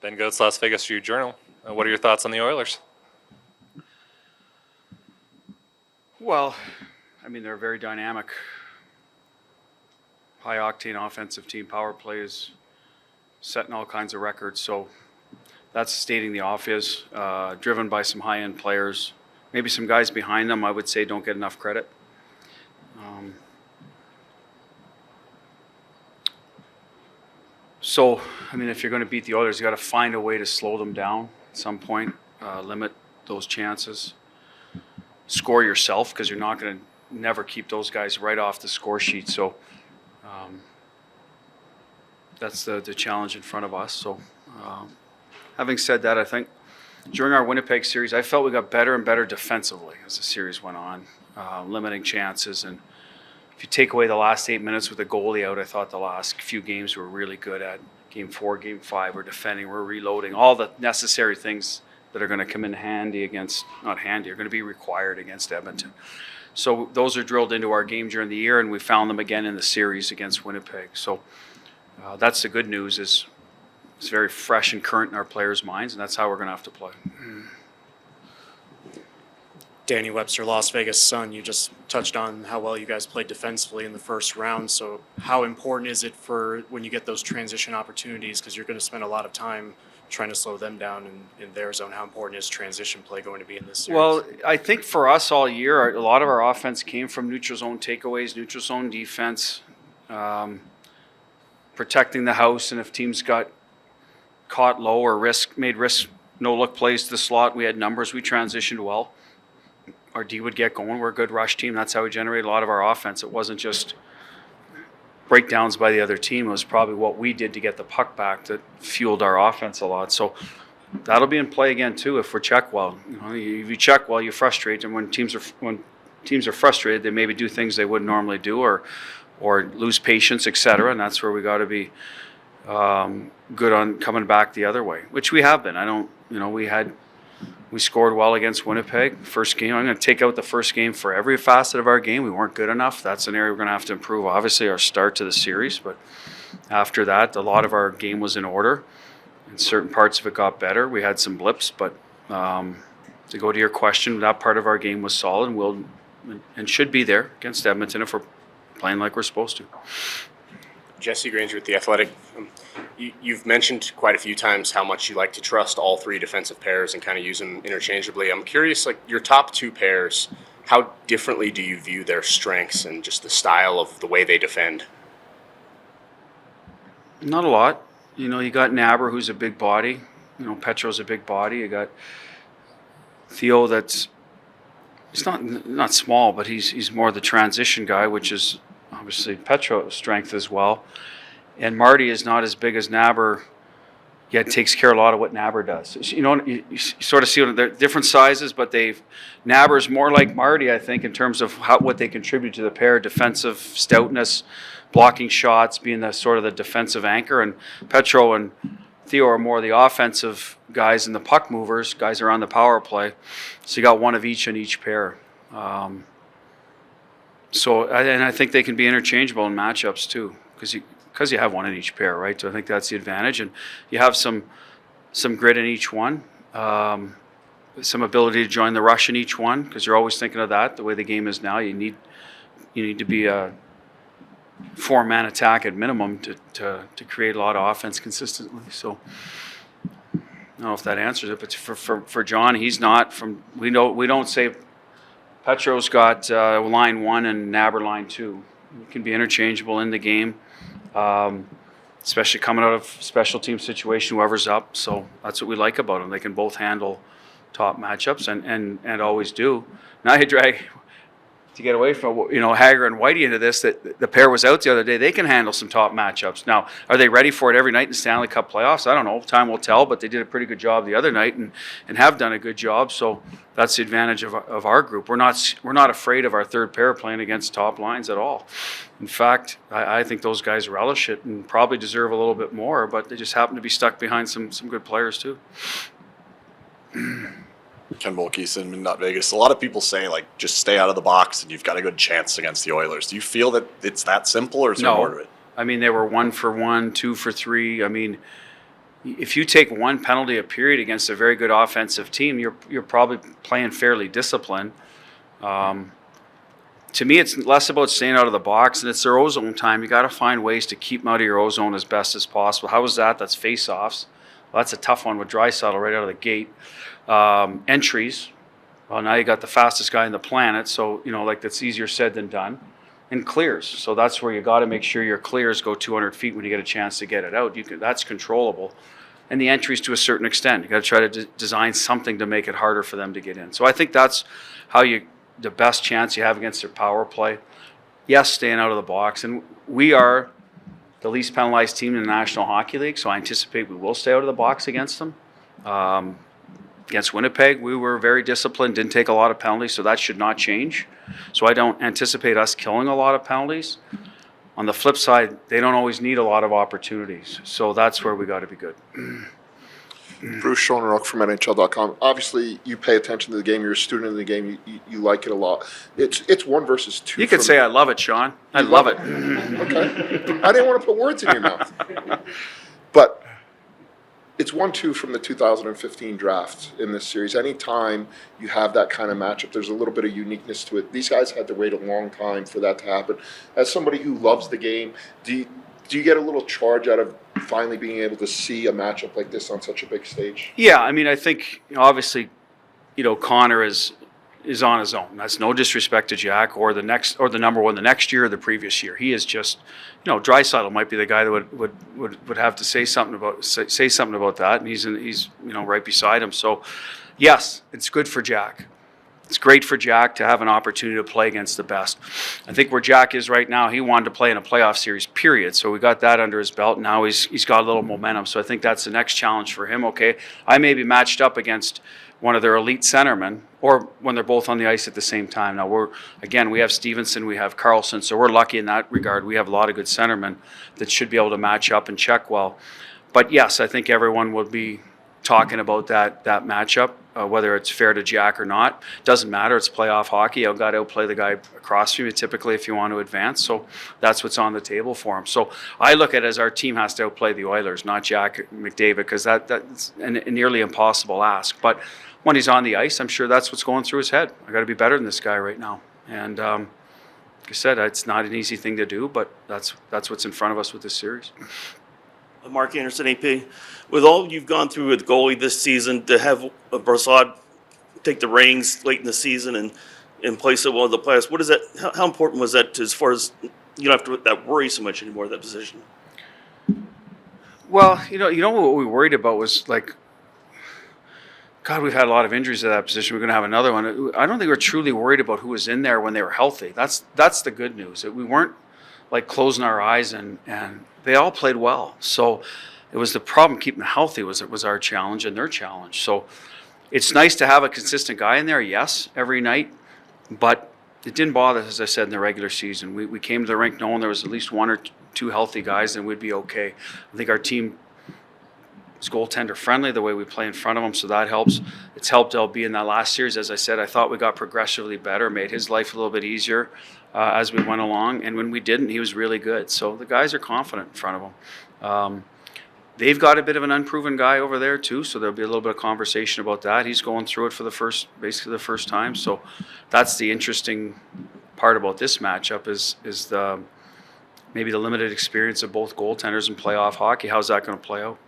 Ben Goats, Las Vegas Journal. What are your thoughts on the Oilers? Well, I mean, they're a very dynamic, high-octane offensive team. Power play is setting all kinds of records, so that's stating the obvious. Driven by some high-end players. Maybe some guys behind them, I would say, don't get enough credit. So, I mean, if you're going to beat the Oilers, you got to find a way to slow them down at some point, limit those chances, score yourself, because you're not going to never keep those guys right off the score sheet. So that's the challenge in front of us. So having said that, I think during our Winnipeg series, I felt we got better and better defensively as the series went on, limiting chances. And if you take away the last 8 minutes with the goalie out, I thought the last few games were really good at. Game 4, Game 5, we're defending, we're reloading, all the necessary things that are going to come in handy against, not handy, are going to be required against Edmonton. So those are drilled into our game during the year, and we found them again in the series against Winnipeg. So that's the good news, is it's very fresh and current in our players' minds, and that's how we're going to have to play. Danny Webster, Las Vegas Sun, you just touched on how well you guys played defensively in the first round. So how important is it for when you get those transition opportunities, because you're going to spend a lot of time trying to slow them down in their zone? How important is transition play going to be in this series? Well, I think for us all year, a lot of our offense came from neutral zone takeaways, neutral zone defense, protecting the house, and if teams got caught low or made no-look plays to the slot, we had numbers, we transitioned well. Our D would get going. We're a good rush team. That's how we generated a lot of our offense. It wasn't just breakdowns by the other team. It was probably what we did to get the puck back that fueled our offense a lot. So that'll be in play again too if we check well. If you check well, you frustrate. And when teams are frustrated, they maybe do things they wouldn't normally do, or lose patience, etc. And that's where we got to be good on coming back the other way, which we have been. We scored well against Winnipeg. First game, I'm going to take out the first game for every facet of our game. We weren't good enough. That's an area we're going to have to improve. Obviously, our start to the series, but after that, a lot of our game was in order, and certain parts of it got better. We had some blips, but to go to your question, that part of our game was solid and should be there against Edmonton if we're playing like we're supposed to. Jesse Granger with The Athletic. You've mentioned quite a few times how much you like to trust all three defensive pairs and kind of use them interchangeably. I'm curious, like your top two pairs, how differently do you view their strengths and just the style of the way they defend? Not a lot. You got Naber, who's a big body. Petro's a big body. You got Theo, he's not small, but he's more the transition guy, which is obviously Petro's strength as well. And Marty is not as big as Naber, yet takes care of a lot of what Naber does. You sort of see they're different sizes, but Naber's more like Marty, I think, in terms of what they contribute to the pair: defensive stoutness, blocking shots, being the defensive anchor. And Petro and Theo are more the offensive guys and the puck movers, guys are on the power play. So you got one of each in each pair. And I think they can be interchangeable in matchups too, because you have one in each pair, right? So I think that's the advantage, and you have some grit in each one, some ability to join the rush in each one, because you're always thinking of that. The way the game is now, you need to be a 4-man attack at minimum to create a lot of offense consistently. So I don't know if that answers it, but for John, he's not from. We don't say Petro's got line 1 and Naber line 2. It can be interchangeable in the game. Especially coming out of special team situation, whoever's up. So that's what we like about them. They can both handle top matchups and always do. Now you drag, to get away from Hager and Whitey into this, that the pair was out the other day. They can handle some top matchups. Now, are they ready for it every night in the Stanley Cup playoffs? I don't know. Time will tell, but they did a pretty good job the other night and have done a good job. So that's the advantage of our group. We're not afraid of our third pair playing against top lines at all. In fact, I think those guys relish it and probably deserve a little bit more, but they just happen to be stuck behind some good players too. Ken Volkieson in Vegas. A lot of people say, just stay out of the box and you've got a good chance against the Oilers. Do you feel that it's that simple, or is there more to it? I mean, they were 1 for 1, 2 for 3. I mean, if you take one penalty a period against a very good offensive team, you're probably playing fairly disciplined. To me, it's less about staying out of the box, and it's their ozone time. You got to find ways to keep them out of your ozone as best as possible. How is that? That's face-offs. Well, that's a tough one with Draisaitl right out of the gate. Entries. Well, now you got the fastest guy on the planet, so that's easier said than done. And clears. So that's where you got to make sure your clears go 200 feet when you get a chance to get it out. That's controllable. And the entries to a certain extent. You got to try to design something to make it harder for them to get in. So I think that's how the best chance you have against their power play. Yes, staying out of the box. And we are the least penalized team in the National Hockey League, so I anticipate we will stay out of the box against them. Against Winnipeg, we were very disciplined, didn't take a lot of penalties, so that should not change. So I don't anticipate us killing a lot of penalties. On the flip side, they don't always need a lot of opportunities, so that's where we got to be good. Bruce Schoenrock from NHL.com. Obviously, you pay attention to the game. You're a student of the game. You like it a lot. It's 1 versus 2. You could say I love it, Sean. I love it. Okay. I didn't want to put words in your mouth. But it's 1-2 from the 2015 draft in this series. Anytime you have that kind of matchup, there's a little bit of uniqueness to it. These guys had to wait a long time for that to happen. As somebody who loves the game, do you get a little charge out of finally being able to see a matchup like this on such a big stage? Yeah, I mean, I think obviously, Connor is on his own. That's no disrespect to Jack or the number one the next year or the previous year. He is just, Draisaitl might be the guy that would have to say something about that, and he's right beside him. So, yes, it's good for Jack. It's great for Jack to have an opportunity to play against the best. I think where Jack is right now, he wanted to play in a playoff series, period. So we got that under his belt. Now he's got a little momentum. So I think that's the next challenge for him. Okay, I may be matched up against one of their elite centermen, or when they're both on the ice at the same time. Now we have Stevenson, we have Carlson, so we're lucky in that regard. We have a lot of good centermen that should be able to match up and check well. But yes, I think everyone will be talking about that matchup, whether it's fair to Jack or not. Doesn't matter. It's playoff hockey. I've got to outplay the guy across from you typically if you want to advance. So that's what's on the table for him. So I look at it as our team has to outplay the Oilers, not Jack McDavid, because that's a nearly impossible ask. But when he's on the ice, I'm sure that's what's going through his head. I got to be better than this guy right now. And like I said, it's not an easy thing to do, but that's what's in front of us with this series. Mark Anderson, AP. With all you've gone through with goalie this season, to have Brassard take the reins late in the season and in place of one of the players, what is that? How important was that as far as you don't have to worry so much anymore that position? Well, what we worried about was God, we've had a lot of injuries at that position. We're going to have another one. I don't think we're truly worried about who was in there when they were healthy. That's the good news. We weren't closing our eyes and they all played well. So it was the problem keeping them healthy was our challenge and their challenge. So it's nice to have a consistent guy in there, yes, every night, but it didn't bother us, as I said, in the regular season. We came to the rink knowing there was at least one or two healthy guys and we'd be okay. I think our team is goaltender friendly, the way we play in front of them, so that helps. It's helped LB in that last series. As I said, I thought we got progressively better, made his life a little bit easier as we went along, and when we didn't, he was really good. So the guys are confident in front of him. They've got a bit of an unproven guy over there too, so there'll be a little bit of conversation about that. He's going through it for basically the first time. So that's the interesting part about this matchup is maybe the limited experience of both goaltenders in playoff hockey. How's that going to play out?